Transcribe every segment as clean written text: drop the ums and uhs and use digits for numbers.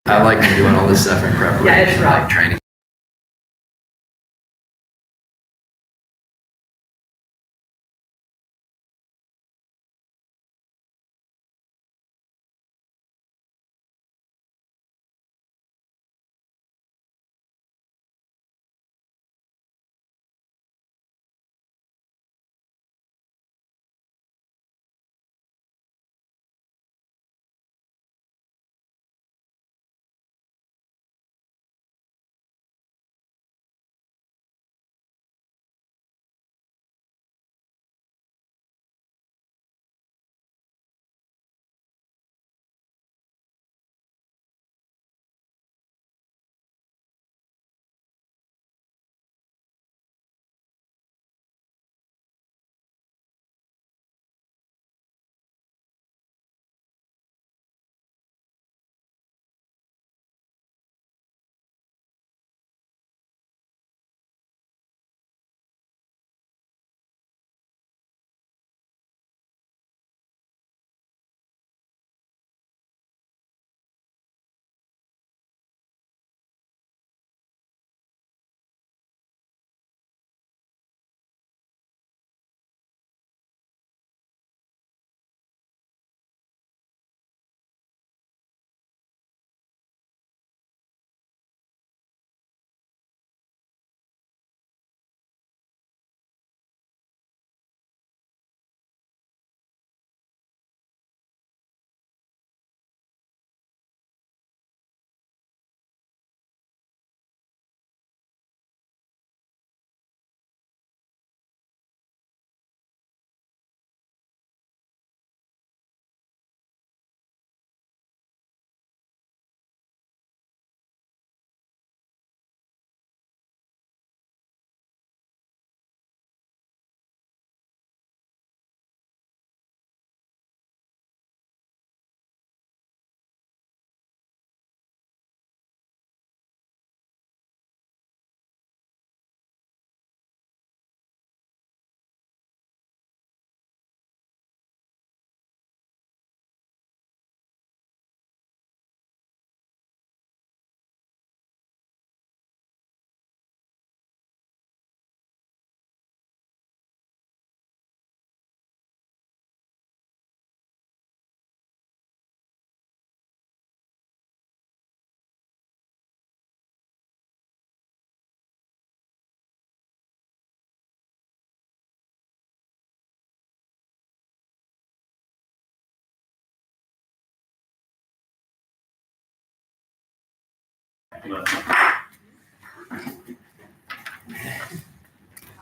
I like doing all this stuff in preparation. Yeah, it's rough. Like training.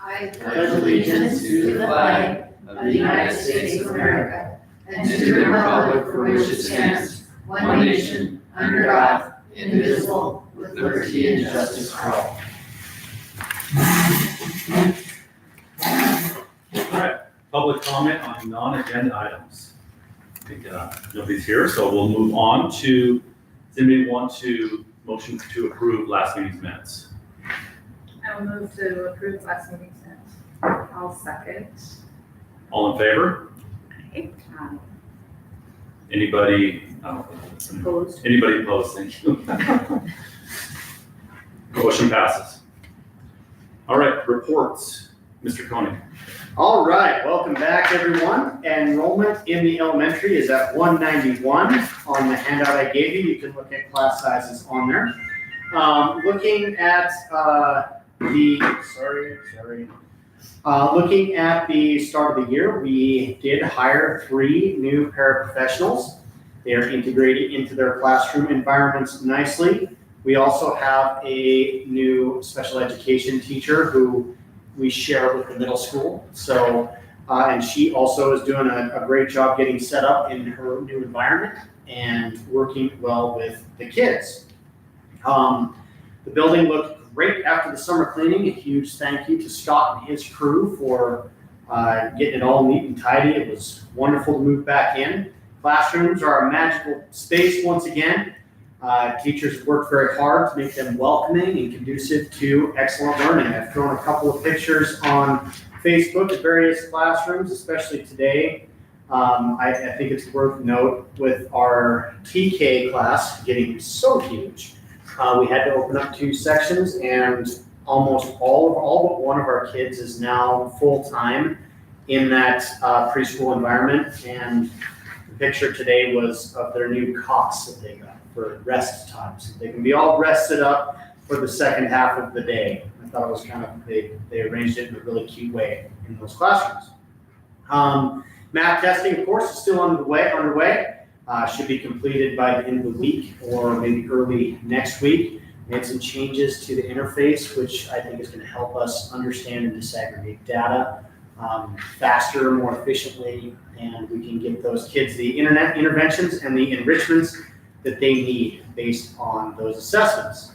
I pledge allegiance to the flag of the United States of America and to the republic for which it stands, one nation, under God, indivisible, with liberty and justice for all. All right, public comment on non-agenda items. I think nobody's here, so we'll move on to, does anybody want to motion to approve last meeting's minutes? I will move to approve last meeting's minutes. I'll second. All in favor? Anybody, Opposed? anybody opposed? Thank you. Motion passes. All right, reports. Mr. Koenig. All right, welcome back, everyone. Enrollment in the elementary is at 191. On the handout I gave you, you can look at class sizes on there. Looking at looking at the start of the year, we did hire 3 new paraprofessionals. They are integrated into their classroom environments nicely. We also have a new special education teacher who we share with the middle school. So, and she also is doing a great job getting set up in her new environment and working well with the kids. The building looked great after the summer cleaning. A huge thank you to Scott and his crew for getting it all neat and tidy. It was wonderful to move back in. Classrooms are a magical space once again. Teachers worked very hard to make them welcoming and conducive to excellent learning. I've thrown a couple of pictures on Facebook of various classrooms, especially today. I think it's worth note with our TK class getting so huge. We had to open up 2 sections, and almost all but one of our kids is now full-time in that preschool environment. And the picture today was of their new cots that they got for rest time. So they can be all rested up for the second half of the day. I thought it was kind of, they arranged it in a really cute way in those classrooms. Math testing, of course, is still underway. Should be completed by the end of the week or maybe early next week. Made some changes to the interface, which I think is going to help us understand and disaggregate data faster, more efficiently, and we can get those kids the internet interventions and the enrichments that they need based on those assessments.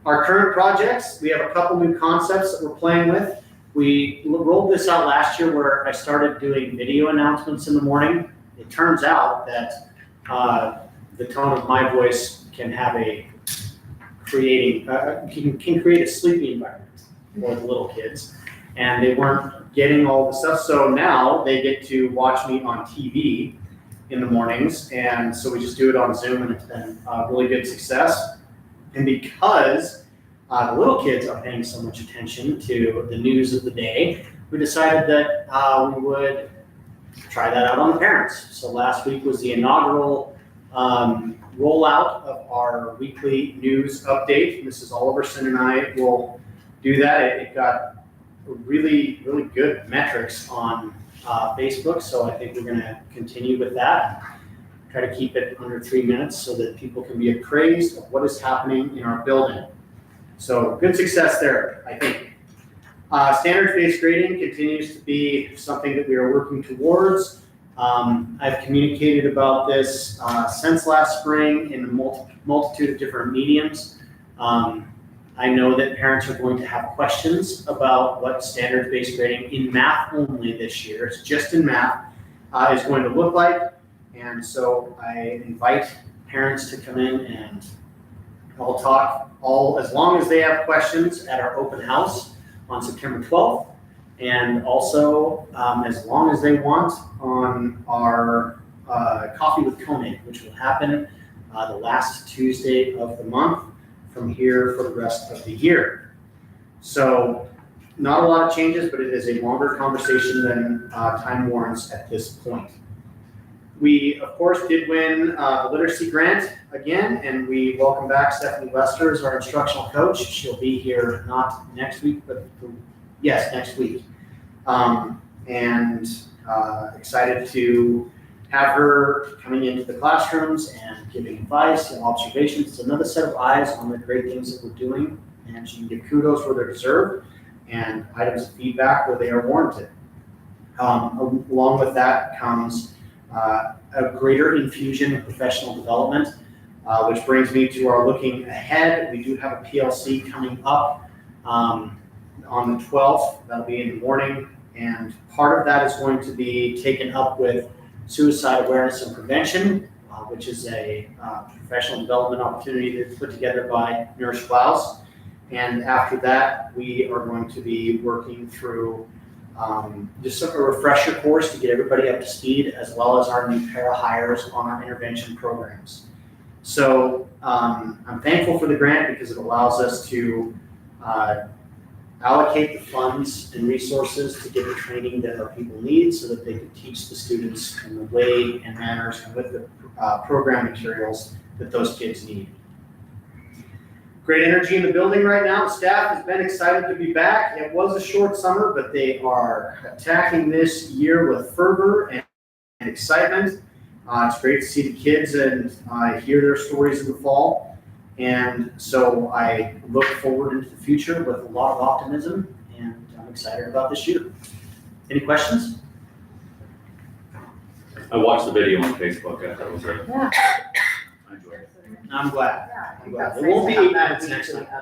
Our current projects, we have a couple new concepts that we're playing with. We rolled this out last year where I started doing video announcements in the morning. It turns out that the tone of my voice can have can create a sleepy environment for the little kids, and they weren't getting all the stuff. So now they get to watch me on TV in the mornings, and so we just do it on Zoom, and it's been a really good success. And because the little kids are paying so much attention to the news of the day, we decided that we would try that out on the parents. So last week was the inaugural rollout of our weekly news update. Mrs. Oliverson and I will do that. It got really, really good metrics on Facebook, so I think we're going to continue with that. Try to keep it under 3 minutes so that people can be appraised of what is happening in our building. So good success there, I think. Standards-based grading continues to be something that we are working towards. I've communicated about this since last spring in a multitude of different mediums. I know that parents are going to have questions about what standards-based grading in math only this year, it's just in math, is going to look like. And so I invite parents to come in and I'll talk as long as they have questions at our open house on September 12th. And also as long as they want on our Coffee with Koenig, which will happen the last Tuesday of the month from here for the rest of the year. So not a lot of changes, but it is a longer conversation than time warrants at this point. We, of course, did win the literacy grant again, and we welcome back Stephanie Lester as our instructional coach. She'll be here not next week, but yes, next week. Excited to have her coming into the classrooms and giving advice and observations. It's another set of eyes on the great things that we're doing, and she can give kudos where they're deserved and items of feedback where they are warranted. Along with that comes a greater infusion of professional development, which brings me to our looking ahead. We do have a PLC coming up on the 12th. That'll be in the morning, and part of that is going to be taken up with suicide awareness and prevention, which is a professional development opportunity that's put together by Nurse Klaus. And after that, we are going to be working through just a refresher course to get everybody up to speed, as well as our new para hires on our intervention programs. So I'm thankful for the grant because it allows us to allocate the funds and resources to get the training that our people need so that they can teach the students in the way and manners and with the program materials that those kids need. Great energy in the building right now. The staff has been excited to be back. It was a short summer, but they are attacking this year with fervor and excitement. It's great to see the kids and hear their stories in the fall. And so I look forward into the future with a lot of optimism, and I'm excited about this year. Any questions? I watched the video on Facebook. I thought it was great. Yeah. I enjoyed it. I'm glad. Yeah. I'm glad. It won't be 8 minutes next time. I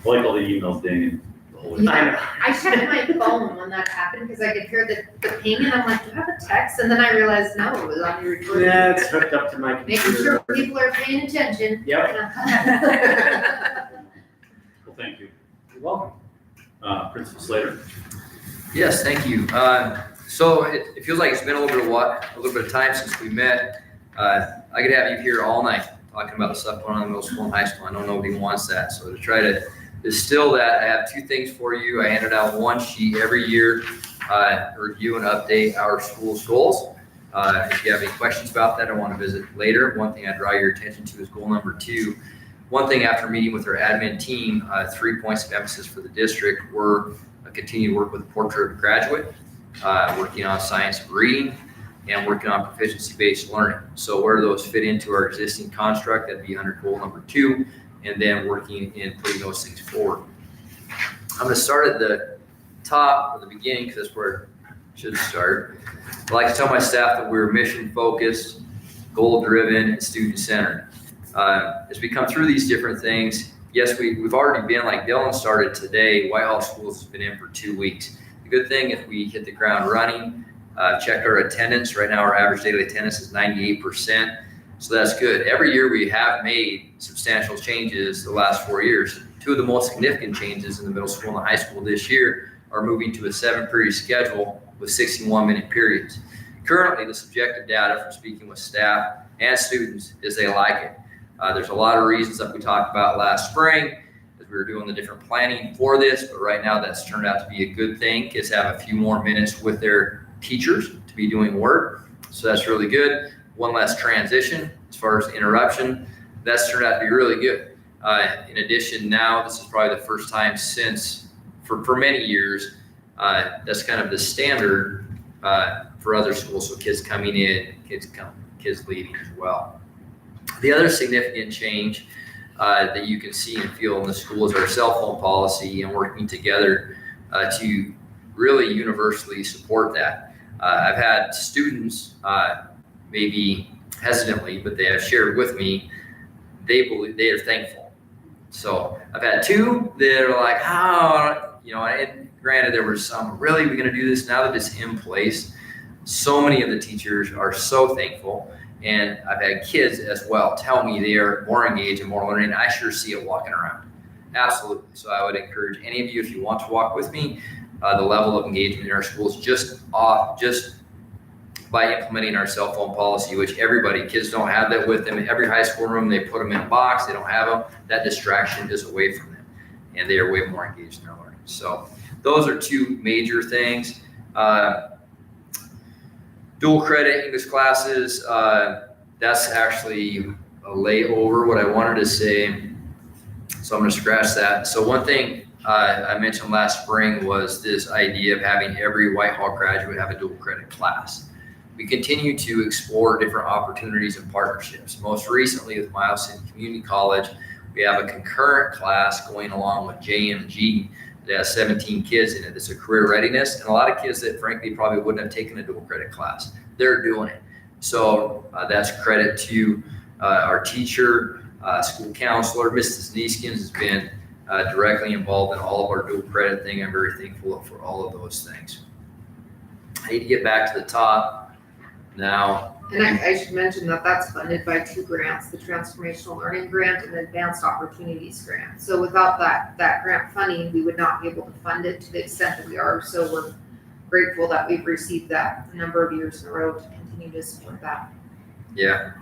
like all the emails dinging the whole I know. I checked my phone when that happened because I could hear the ping and I'm like, do you have a text? And then I realized, no, it was on your recording. Yeah, it's hooked up to my Making computer. sure people are paying attention. Yep. Well, thank you. You're welcome. Principal Slater. Yes, thank you. So it feels like it's been a little bit of time since we met. I could have you here all night talking about the stuff going on in middle school and high school. I know nobody wants that. So to try to distill that, I have two things for you. I handed out one sheet every year, review and update our school's goals. If you have any questions about that, I want to visit later. One thing I draw your attention to is goal number 2. One thing after meeting with our admin team, 3 points of emphasis for the district were continue to work with the portrait of a graduate, working on science and reading, and working on proficiency-based learning. So where do those fit into our existing construct? That'd be under goal number 2, and then working in putting those things forward. I'm going to start at the top or the beginning because that's where it should start. I like to tell my staff that we're mission-focused, goal-driven, and student-centered. As we come through these different things, yes, we've already been, like Dylan started today, Whitehall Schools has been in for 2 weeks. The good thing, if we hit the ground running, check our attendance. Right now, our average daily attendance is 98%. So that's good. Every year we have made substantial changes the last 4 years. 2 of the most significant changes in the middle school and the high school this year are moving to a 7-period schedule with 61-minute periods. Currently, the subjective data from speaking with staff and students is they like it. There's a lot of reasons that we talked about last spring as we were doing the different planning for this, but right now that's turned out to be a good thing. Kids have a few more minutes with their teachers to be doing work, so that's really good. One less transition as far as interruption. That's turned out to be really good. In addition, now this is probably the first time since, for many years, that's kind of the standard for other schools. So kids coming in, kids leaving as well. The other significant change that you can see and feel in the school is our cell phone policy and working together to really universally support that. I've had students, maybe hesitantly, but they have shared with me, they are thankful. So I've had 2 that are like, and granted there were some, really, we're gonna do this now that it's in place. So many of the teachers are so thankful. And I've had kids as well tell me they are more engaged and more learning. I sure see it walking around. Absolutely. So I would encourage any of you, if you want to walk with me, the level of engagement in our schools just by implementing our cell phone policy, which kids don't have that with them. In every high school room, they put them in a box. They don't have them. That distraction is away from them. And they are way more engaged in their learning. So those are 2 major things. Dual credit English classes, that's actually a layover what I wanted to say. So I'm going to scratch that. So one thing I mentioned last spring was this idea of having every Whitehall graduate have a dual credit class. We continue to explore different opportunities and partnerships. Most recently with Miles City Community College, we have a concurrent class going along with JMG that has 17 kids in it. It's a career readiness, and a lot of kids that frankly probably wouldn't have taken a dual credit class. They're doing it. So that's credit to our teacher, school counselor. Mrs. Neeskins has been directly involved in all of our dual credit thing. I'm very thankful for all of those things. I need to get back to the top now. And I should mention that that's funded by 2 grants, the Transformational Learning Grant and the Advanced Opportunities Grant. So without that grant funding, we would not be able to fund it to the extent that we are. So we're grateful that we've received that a number of years in a row to continue to support that. Yeah.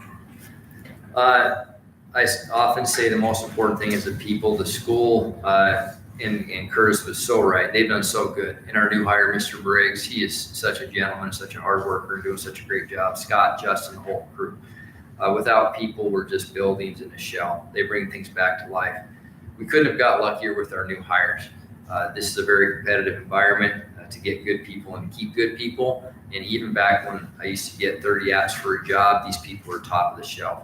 I often say the most important thing is the people, the school, and Curtis was so right. They've done so good. And our new hire, Mr. Briggs, he is such a gentleman, such a hard worker, and doing such a great job. Scott, Justin, the whole crew. Without people, we're just buildings in a shell. They bring things back to life. We couldn't have got luckier with our new hires. This is a very competitive environment to get good people and keep good people. And even back when I used to get 30 apps for a job, these people are top of the shelf.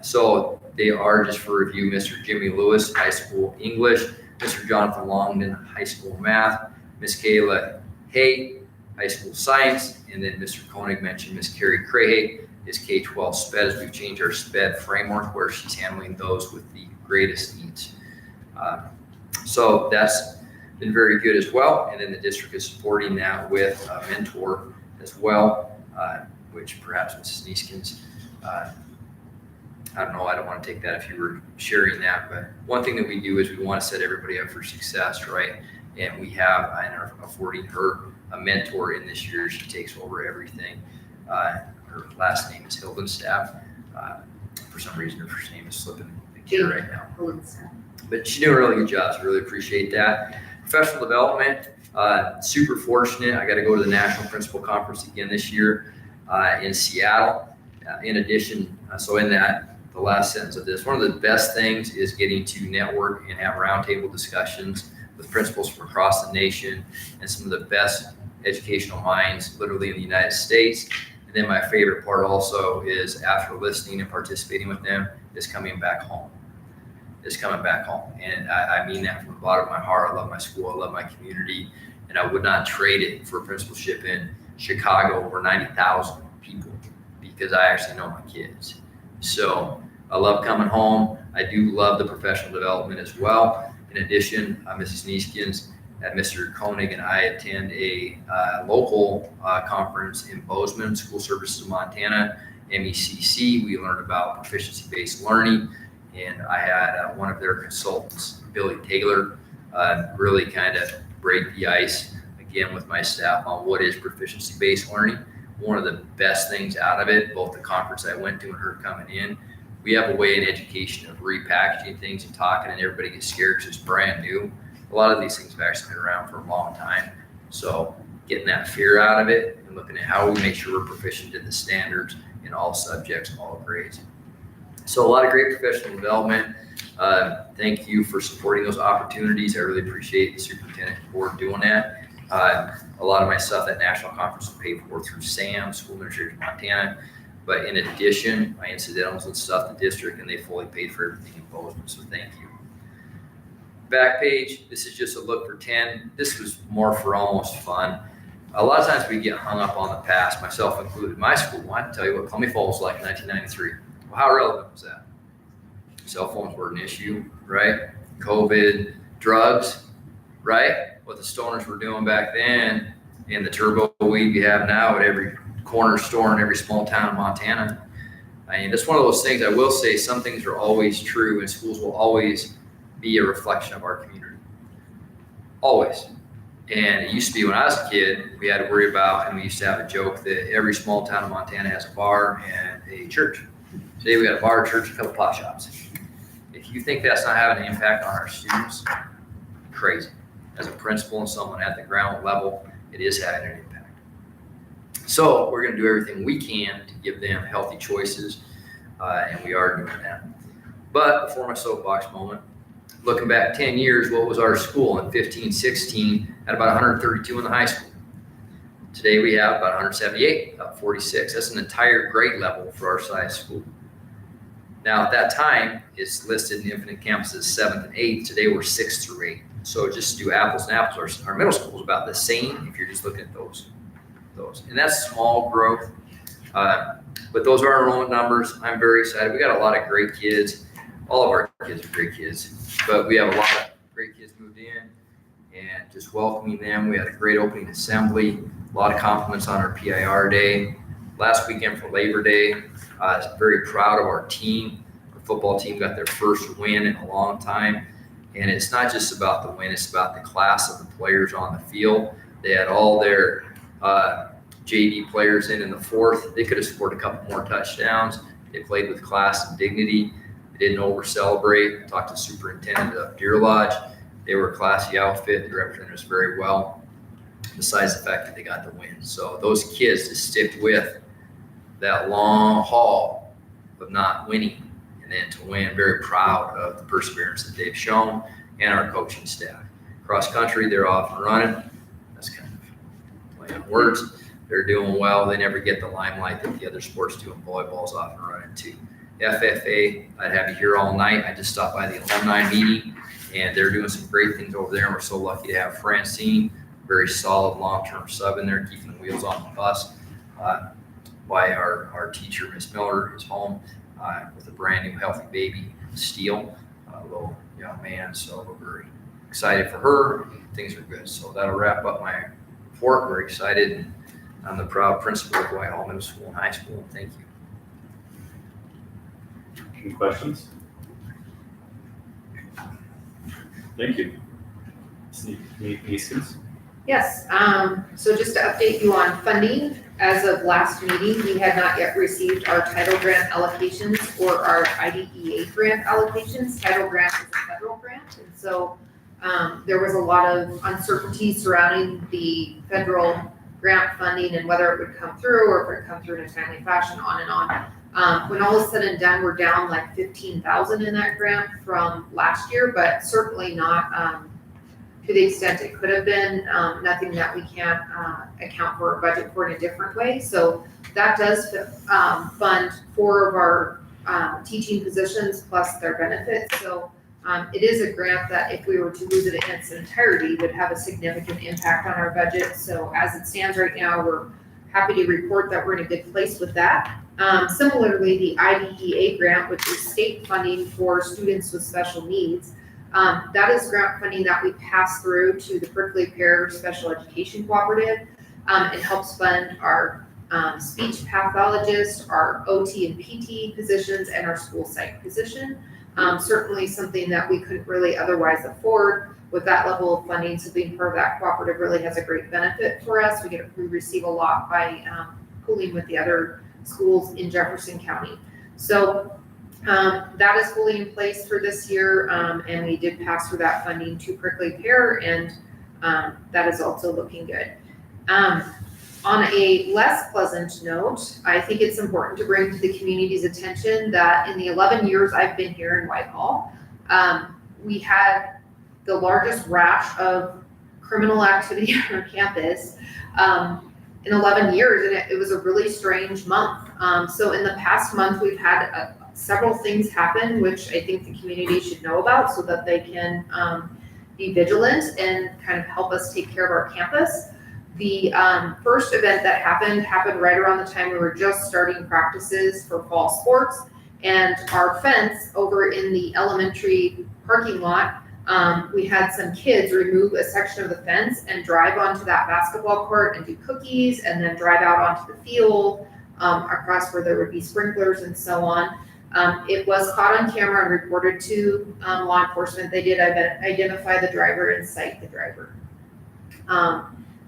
So they are, just for review, Mr. Jimmy Lewis, high school English, Mr. Jonathan Longden, high school math, Miss Kayla Hay, high school science, and then Mr. Koenig mentioned Miss Carrie Crahay is K-12 SPED. We've changed our SPED framework where she's handling those with the greatest needs. So that's been very good as well. And then the district is supporting that with a mentor as well, which perhaps Mrs. Neeskins, I don't know, I don't want to take that if you were sharing that, but one thing that we do is we want to set everybody up for success, right? And we have, I am affording her a mentor in this year. She takes over everything. Her last name is Hildenstaff. For some reason, her first name is slipping the kid right now. But she's doing a really good job, so I really appreciate that. Professional development, super fortunate. I got to go to the National Principal Conference again this year in Seattle. In addition, so in that, the last sentence of this, one of the best things is getting to network and have roundtable discussions with principals from across the nation and some of the best educational minds literally in the United States. And then my favorite part also is after listening and participating with them is coming back home. And I mean that from the bottom of my heart. I love my school, I love my community, and I would not trade it for a principalship in Chicago over 90,000 people because I actually know my kids. So I love coming home. I do love the professional development as well. In addition, Mrs. Neeskins and Mr. Koenig and I attend a local conference in Bozeman, School Services of Montana, MECC. We learned about proficiency-based learning, and I had one of their consultants, Billy Taylor, really kind of break the ice again with my staff on what is proficiency-based learning. One of the best things out of it, both the conference I went to and her coming in, we have a way in education of repackaging things and talking, and everybody gets scared because it's brand new. A lot of these things have actually been around for a long time. So getting that fear out of it and looking at how we make sure we're proficient in the standards in all subjects, all grades. So a lot of great professional development. Thank you for supporting those opportunities. I really appreciate the superintendent board doing that. A lot of my stuff at national conference was paid for through SAM, School Administrators of Montana. But in addition, my incidentals and stuff, the district, and they fully paid for everything in Bozeman, so thank you. Back page, this is just a look for 10. This was more for almost fun. A lot of times we get hung up on the past, myself included. My school, I can tell you what Columbia Falls was like in 1993. Well, how relevant was that? Cell phones were an issue, right? COVID, drugs, right? What the stoners were doing back then, and the turbo weed we have now at every corner store in every small town in Montana. I mean, it's one of those things. I will say some things are always true, and schools will always be a reflection of our community. Always. And it used to be when I was a kid, we had to worry about, and we used to have a joke that every small town in Montana has a bar and a church. Today we got a bar, a church, a couple pot shops. If you think that's not having an impact on our students, crazy. As a principal and someone at the ground level, it is having an impact. So we're going to do everything we can to give them healthy choices, and we are doing that. But before my soapbox moment, looking back 10 years, what was our school in 15, 16, at about 132 in the high school. Today we have about 178, about 46. That's an entire grade level for our size school. Now at that time, it's listed in Infinite Campus as 7th and 8th. Today we're 6th through 8th. So just to do apples and apples, our middle school is about the same if you're just looking at those. And that's small growth. But those are our enrollment numbers. I'm very excited. We got a lot of great kids. All of our kids are great kids, but we have a lot of great kids moved in, and just welcoming them. We had a great opening assembly, a lot of compliments on our PIR day. Last weekend for Labor Day, I was very proud of our team. Our football team got their first win in a long time, and it's not just about the win, it's about the class of the players on the field. They had all their JV players in the fourth. They could have scored a couple more touchdowns. They played with class and dignity. They didn't over-celebrate. I talked to the superintendent of Deer Lodge. They were a classy outfit. They represented us very well, besides the fact that they got the win. So those kids just stick with that long haul of not winning, and then to win, very proud of the perseverance that they've shown and our coaching staff. Cross country, they're off and running. That's kind of play on words. They're doing well. They never get the limelight that the other sports do, and volleyball's off and running too. FFA, I'd have you here all night. I just stopped by the alumni meeting, and they're doing some great things over there. And we're so lucky to have Francine, very solid long-term sub in there, keeping the wheels on the bus. Why our teacher, Miss Miller, is home with a brand new healthy baby, Steele, a little young man. So we're very excited for her. Things are good. So that'll wrap up my report. We're excited. And I'm the proud principal of Whitehall Middle School and High School. Thank you. Any questions? Thank you. Neeskens. Yes, so just to update you on funding, as of last meeting, we had not yet received our title grant allocations or our IDEA grant allocations. Title grant is a federal grant, and so there was a lot of uncertainty surrounding the federal grant funding and whether it would come through or if it would come through in a timely fashion, on and on. When all is said and done, we're down like 15,000 in that grant from last year, but certainly not to the extent it could have been, nothing that we can't account for or budget for in a different way. So that does fund 4 of our teaching positions plus their benefits. So it is a grant that if we were to lose it in its entirety would have a significant impact on our budget. So as it stands right now, we're happy to report that we're in a good place with that. Similarly, the IDEA grant, which is state funding for students with special needs, that is grant funding that we pass through to the Prickly Pear Special Education Cooperative. It helps fund our speech pathologist, our OT and PT positions, and our school psych position. Certainly something that we couldn't really otherwise afford with that level of funding. So being part of that cooperative really has a great benefit for us. We receive a lot by pooling with the other schools in Jefferson County. So that is fully in place for this year, and we did pass through that funding to Prickly Pear, and that is also looking good. On a less pleasant note, I think it's important to bring to the community's attention that in the 11 years I've been here in Whitehall, we had the largest rash of criminal activity on our campus in 11 years, and it was a really strange month. So in the past month, we've had several things happen, which I think the community should know about so that they can be vigilant and kind of help us take care of our campus. The first event that happened right around the time we were just starting practices for fall sports, and our fence over in the elementary parking lot, we had some kids remove a section of the fence and drive onto that basketball court and do cookies, and then drive out onto the field across where there would be sprinklers and so on. It was caught on camera and reported to law enforcement. They did identify the driver and cite the driver.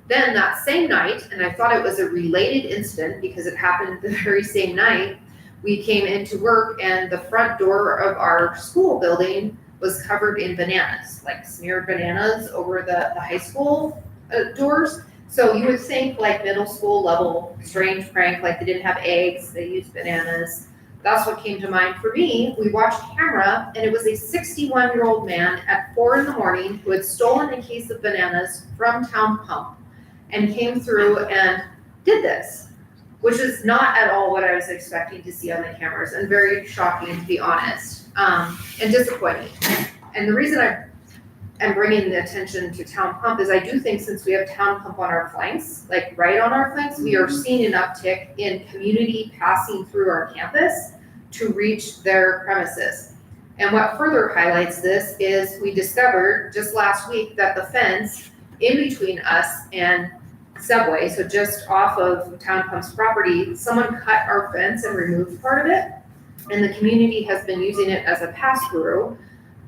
Then that same night, and I thought it was a related incident because it happened the very same night, we came into work and the front door of our school building was covered in bananas, like smeared bananas over the high school doors. So you would think like middle school level strange prank, like they didn't have eggs, they used bananas. That's what came to mind for me. We watched camera, and it was a 61-year-old man at 4 a.m. who had stolen a case of bananas from Town Pump and came through and did this, which is not at all what I was expecting to see on the cameras, and very shocking, to be honest, and disappointing. And the reason I'm bringing the attention to Town Pump is I do think since we have Town Pump on our flanks, like right on our flanks, we are seeing an uptick in community passing through our campus to reach their premises. And what further highlights this is we discovered just last week that the fence in between us and Subway, so just off of Town Pump's property, someone cut our fence and removed part of it. And the community has been using it as a pass-through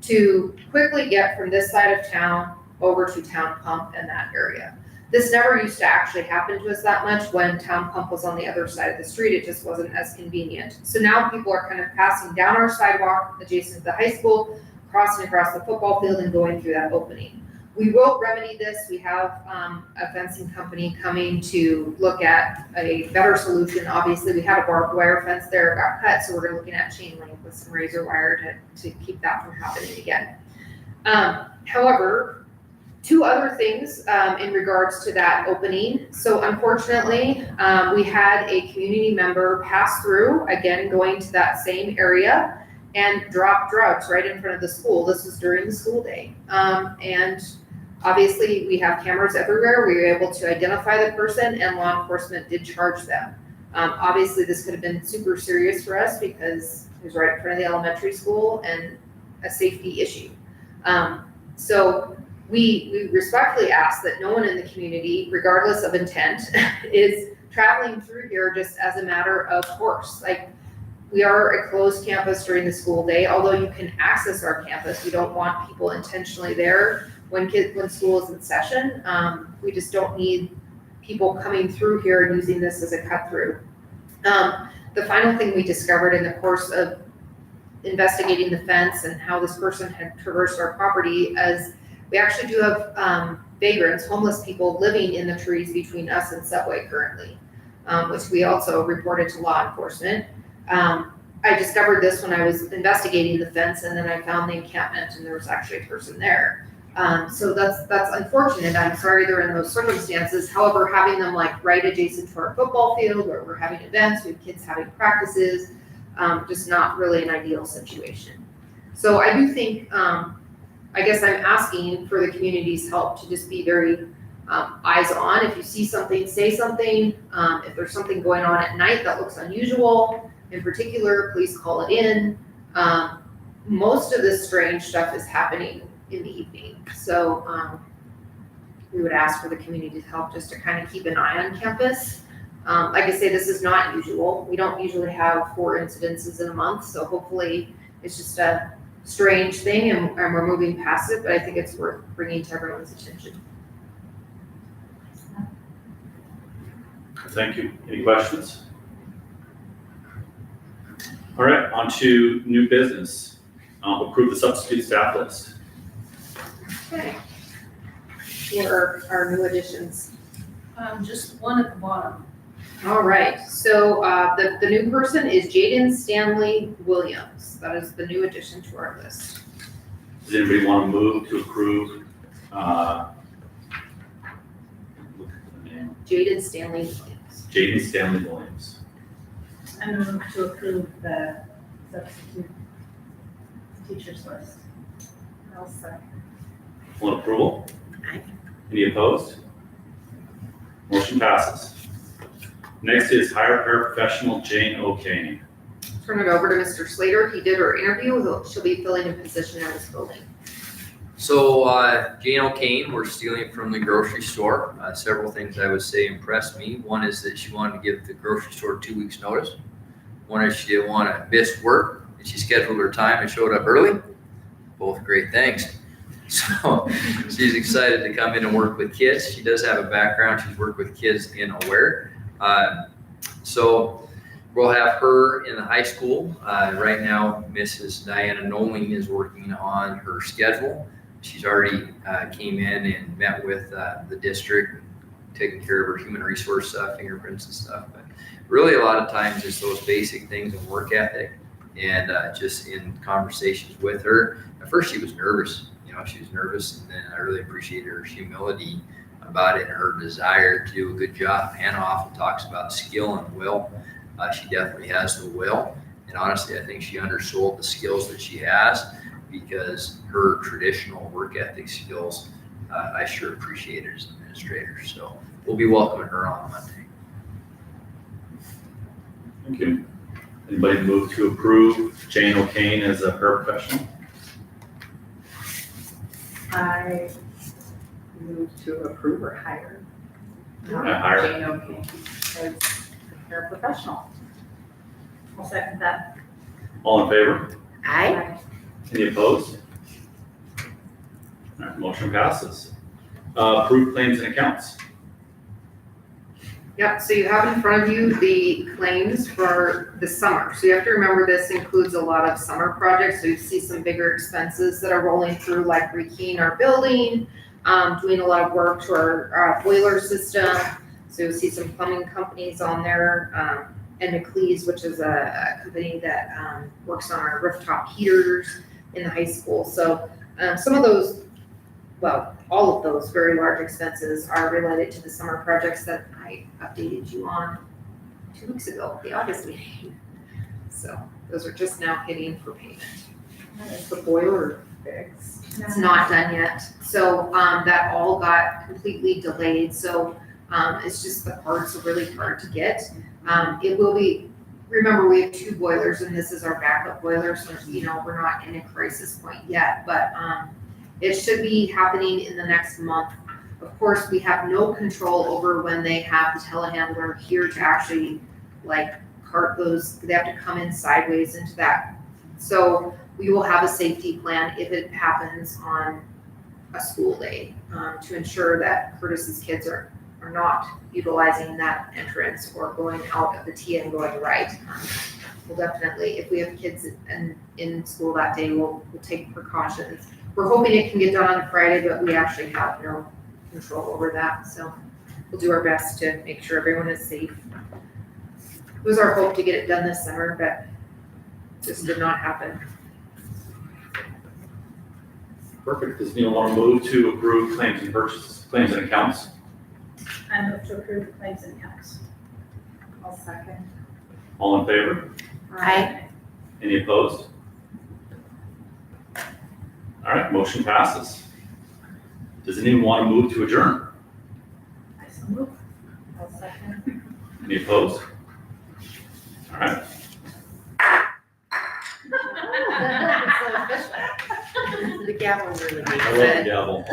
to quickly get from this side of town over to Town Pump and that area. This never used to actually happen to us that much when Town Pump was on the other side of the street. It just wasn't as convenient. So now people are kind of passing down our sidewalk adjacent to the high school, crossing across the football field and going through that opening. We will remedy this. We have a fencing company coming to look at a better solution. Obviously, we had a barbed wire fence there, it got cut, so we're looking at chain link with some razor wire to keep that from happening again. However, 2 other things in regards to that opening. So unfortunately, we had a community member pass through, again, going to that same area and drop drugs right in front of the school. This was during the school day. And obviously, we have cameras everywhere. We were able to identify the person, and law enforcement did charge them. Obviously, this could have been super serious for us because it was right in front of the elementary school and a safety issue. So we respectfully ask that no one in the community, regardless of intent, is traveling through here just as a matter of course. Like, we are a closed campus during the school day. Although you can access our campus, we don't want people intentionally there when school is in session. We just don't need people coming through here and using this as a cut through. The final thing we discovered in the course of investigating the fence and how this person had traversed our property is we actually do have vagrants, homeless people living in the trees between us and Subway currently, which we also reported to law enforcement. I discovered this when I was investigating the fence, and then I found the encampment and there was actually a person there. So that's unfortunate. I'm sorry they're in those circumstances. However, having them like right adjacent to our football field where we're having events, we have kids having practices, just not really an ideal situation. So I do think, I guess I'm asking for the community's help to just be very eyes on. If you see something, say something. If there's something going on at night that looks unusual, in particular, please call it in. Most of this strange stuff is happening in the evening. So we would ask for the community's help just to kind of keep an eye on campus. Like I say, this is not usual. We don't usually have 4 incidences in a month. So hopefully it's just a strange thing and we're moving past it, but I think it's worth bringing to everyone's attention. Thank you. Any questions? All right, on to new business. Approve the substitute staff list. Okay. What are our new additions? Just one at the bottom. All right, so the new person is Jaden Stanley Williams. That is the new addition to our list. Does anybody want to move to approve? Look at the name. Jaden Stanley Williams. Jaden Stanley Williams. I move to approve the substitute teachers list. I'll second. On approval? Aye. Any opposed? Motion passes. Next is hire paraprofessional Jane O'Kane. Turn it over to Mr. Slater. He did her interview. She'll be filling a position at this building. So Jane O'Kane, we're stealing from the grocery store. Several things I would say impressed me. One is that she wanted to give the grocery store 2 weeks notice. One is she didn't want to miss work, and she scheduled her time and showed up early. Both great things. So she's excited to come in and work with kids. She does have a background. She's worked with kids in Aware. So we'll have her in the high school. Right now, Mrs. Diana Noling is working on her schedule. She's already came in and met with the district, taking care of her human resource fingerprints and stuff. But really, a lot of times it's those basic things of work ethic. And just in conversations with her, at first she was nervous. She was nervous, and then I really appreciated her humility about it and her desire to do a good job. Hannah often talks about skill and will. She definitely has the will. And honestly, I think she undersold the skills that she has because her traditional work ethic skills, I sure appreciated as an administrator. So we'll be welcoming her on Monday. Thank you. Anybody move to approve Jane O'Kane as a paraprofessional? I move to approve or hire. Hire. Jane O'Kane as paraprofessional. I'll second that. All in favor? Aye. Any opposed? All right, motion passes. Approve claims and accounts. Yep, so you have in front of you the claims for the summer. So you have to remember this includes a lot of summer projects. So you see some bigger expenses that are rolling through, like rekeying our building, doing a lot of work to our boiler system. So you'll see some plumbing companies on there, and McLeese, which is a company that works on our rooftop heaters in the high school. So some of those, well, all of those very large expenses are related to the summer projects that I updated you on 2 weeks ago, the August meeting. So those are just now hitting for payment. Is the boiler fixed? It's not done yet. So that all got completely delayed. So it's just the parts are really hard to get. It will be, remember we have 2 boilers and this is our backup boiler. So, we're not in a crisis point yet, but it should be happening in the next month. Of course, we have no control over when they have the telehandler here to actually cart those. They have to come in sideways into that. So we will have a safety plan if it happens on a school day, to ensure that Curtis's kids are not utilizing that entrance or going out of the T and going right. We'll definitely, if we have kids in school that day, we'll take precautions. We're hoping it can get done on a Friday, but we actually have no control over that, so we'll do our best to make sure everyone is safe. It was our hope to get it done this summer, but this did not happen. Perfect. Does anyone want to move to approve claims and purchases, claims and accounts? I move to approve the claims and accounts. I'll second. All in favor? Aye. Any opposed? All right, motion passes. Does anyone want to move to adjourn? I so move. I'll second. Any opposed? All right. The gavel really makes I love the it. gavel.